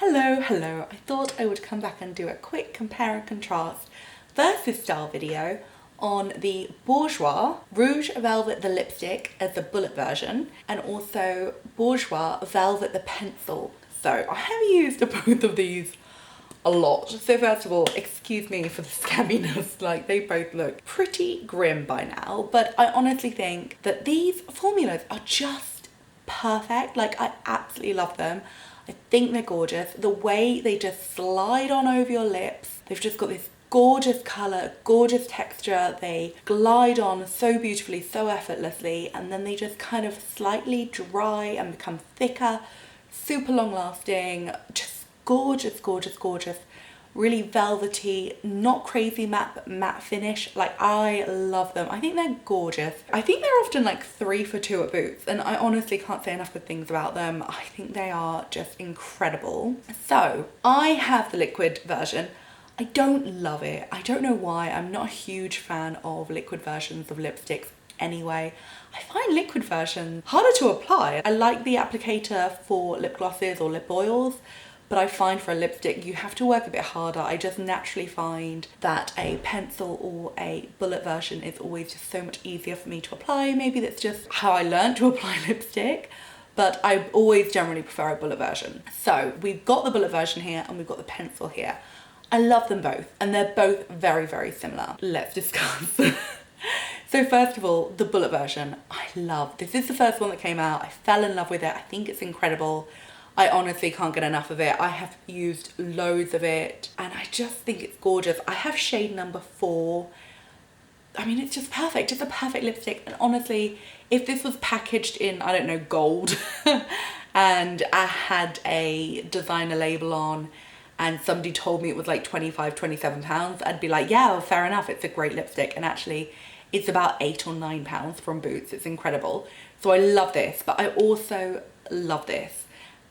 Hello. I thought I would come back and do a quick compare and contrast versus style video on the Bourjois Rouge Velvet the lipstick as the bullet version, and also Bourjois Velvet the Pencil. So I have used both of these a lot. So first of all, excuse me for the scamminess, like they both look pretty grim by now, but I honestly think that these formulas are just perfect. Like, I absolutely love them. I think they're gorgeous. The way they just slide on over your lips, they've just got this gorgeous colour, gorgeous texture. They glide on so beautifully, so effortlessly, and then they just kind of slightly dry and become thicker, super long lasting, just gorgeous. Really velvety, not crazy matte, but matte finish. Like, I love them. I think they're gorgeous. I think they're often like 3 for 2 at Boots, and I honestly can't say enough good things about them. I think they are just incredible. So I have the liquid version. I don't love it. I don't know why. I'm not a huge fan of liquid versions of lipsticks anyway. I find liquid versions harder to apply. I like the applicator for lip glosses or lip oils, but I find for a lipstick you have to work a bit harder. I just naturally find that a pencil or a bullet version is always just so much easier for me to apply. Maybe that's just how I learned to apply lipstick, but I always generally prefer a bullet version. So we've got the bullet version here and we've got the pencil here. I love them both, and they're both very similar. Let's discuss. So first of all, the bullet version, I love. This is the first one that came out. I fell in love with it. I think it's incredible. I honestly can't get enough of it. I have used loads of it and I just think it's gorgeous. I have shade number 4. I mean, it's just perfect. It's a perfect lipstick. And honestly, if this was packaged in, I don't know, gold and I had a designer label on and somebody told me it was like 25, 27 pounds, I'd be like, yeah, well, fair enough. It's a great lipstick. And actually it's about 8 or 9 pounds from Boots. It's incredible. So I love this, but I also love this.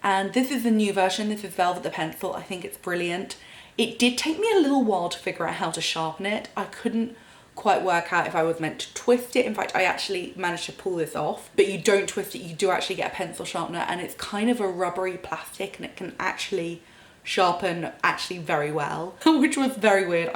And this is the new version. This is Velvet the Pencil. I think it's brilliant. It did take me a little while to figure out how to sharpen it. I couldn't quite work out if I was meant to twist it. In fact, I actually managed to pull this off, but you don't twist it. You do actually get a pencil sharpener, and it's kind of a rubbery plastic and it can actually sharpen very well, which was very weird.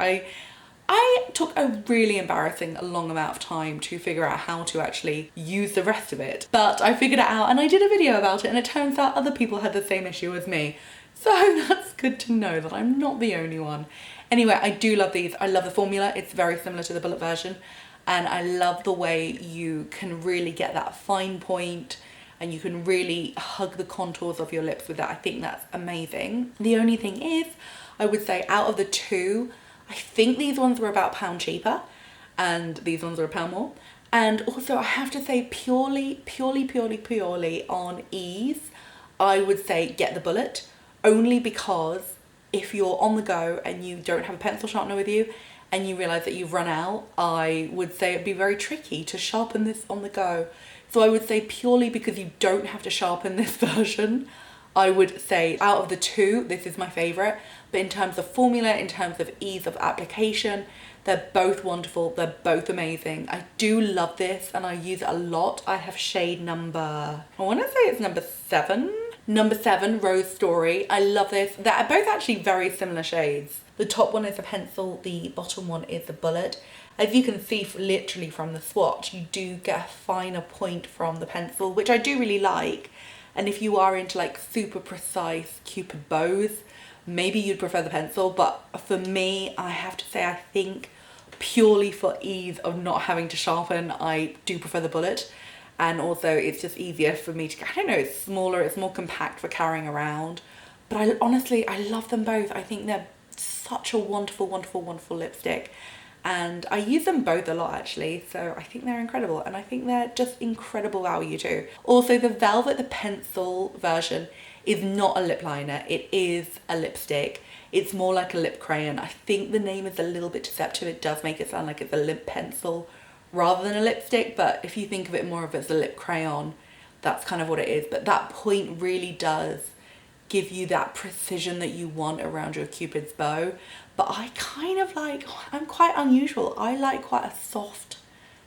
I took a really embarrassing long amount of time to figure out how to actually use the rest of it, but I figured it out and I did a video about it, and it turns out other people had the same issue as me. So that's good to know that I'm not the only one. Anyway, I do love these. I love the formula. It's very similar to the bullet version, and I love the way you can really get that fine point and you can really hug the contours of your lips with that. I think that's amazing. The only thing is, I would say out of the two, I think these ones were about £1 cheaper and these ones are £1 more. And also I have to say purely on ease, I would say get the bullet, only because if you're on the go and you don't have a pencil sharpener with you and you realise that you've run out, I would say it'd be very tricky to sharpen this on the go. So I would say purely because you don't have to sharpen this version, I would say out of the two, this is my favourite. But in terms of formula, in terms of ease of application, they're both wonderful. They're both amazing. I do love this and I use it a lot. I have shade number, I want to say it's number 7. Number 7, Rose Story. I love this. They're both actually very similar shades. The top one is a pencil, the bottom one is a bullet. As you can see literally from the swatch, you do get a finer point from the pencil, which I do really like. And if you are into like super precise Cupid bows, maybe you'd prefer the pencil, but for me, I have to say, I think purely for ease of not having to sharpen, I do prefer the bullet. And also it's just easier for me to, I don't know, it's smaller, it's more compact for carrying around. But I honestly love them both. I think they're such a wonderful lipstick. And I use them both a lot actually, so I think they're incredible, and I think they're just incredible value too. Also, the Velvet the Pencil version is not a lip liner, it is a lipstick. It's more like a lip crayon. I think the name is a little bit deceptive. It does make it sound like it's a lip pencil rather than a lipstick, but if you think of it more of as a lip crayon, that's kind of what it is. But that point really does give you that precision that you want around your Cupid's bow. But I kind of like, I'm quite unusual. I like quite a soft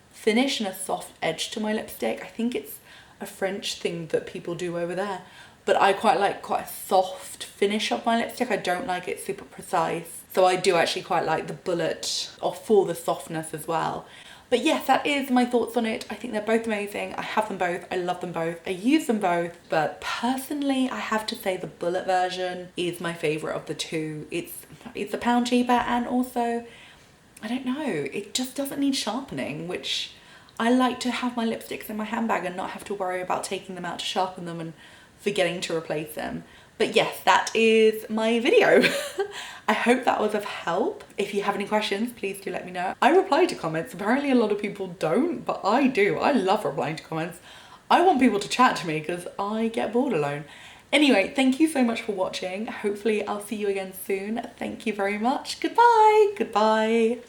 finish and a soft edge to my lipstick. I think it's a French thing that people do over there. But I quite like quite a soft finish of my lipstick. I don't like it super precise. So I do actually quite like the bullet for the softness as well. But yes, that is my thoughts on it. I think they're both amazing. I have them both. I love them both. I use them both. But personally, I have to say the bullet version is my favourite of the two. It's a pound cheaper, and also, I don't know, it just doesn't need sharpening, which I like to have my lipsticks in my handbag and not have to worry about taking them out to sharpen them and forgetting to replace them. But yes, that is my video. I hope that was of help. If you have any questions, please do let me know. I reply to comments. Apparently a lot of people don't, but I do. I love replying to comments. I want people to chat to me because I get bored alone. Anyway, thank you so much for watching. Hopefully I'll see you again soon. Thank you very much. Goodbye. Goodbye.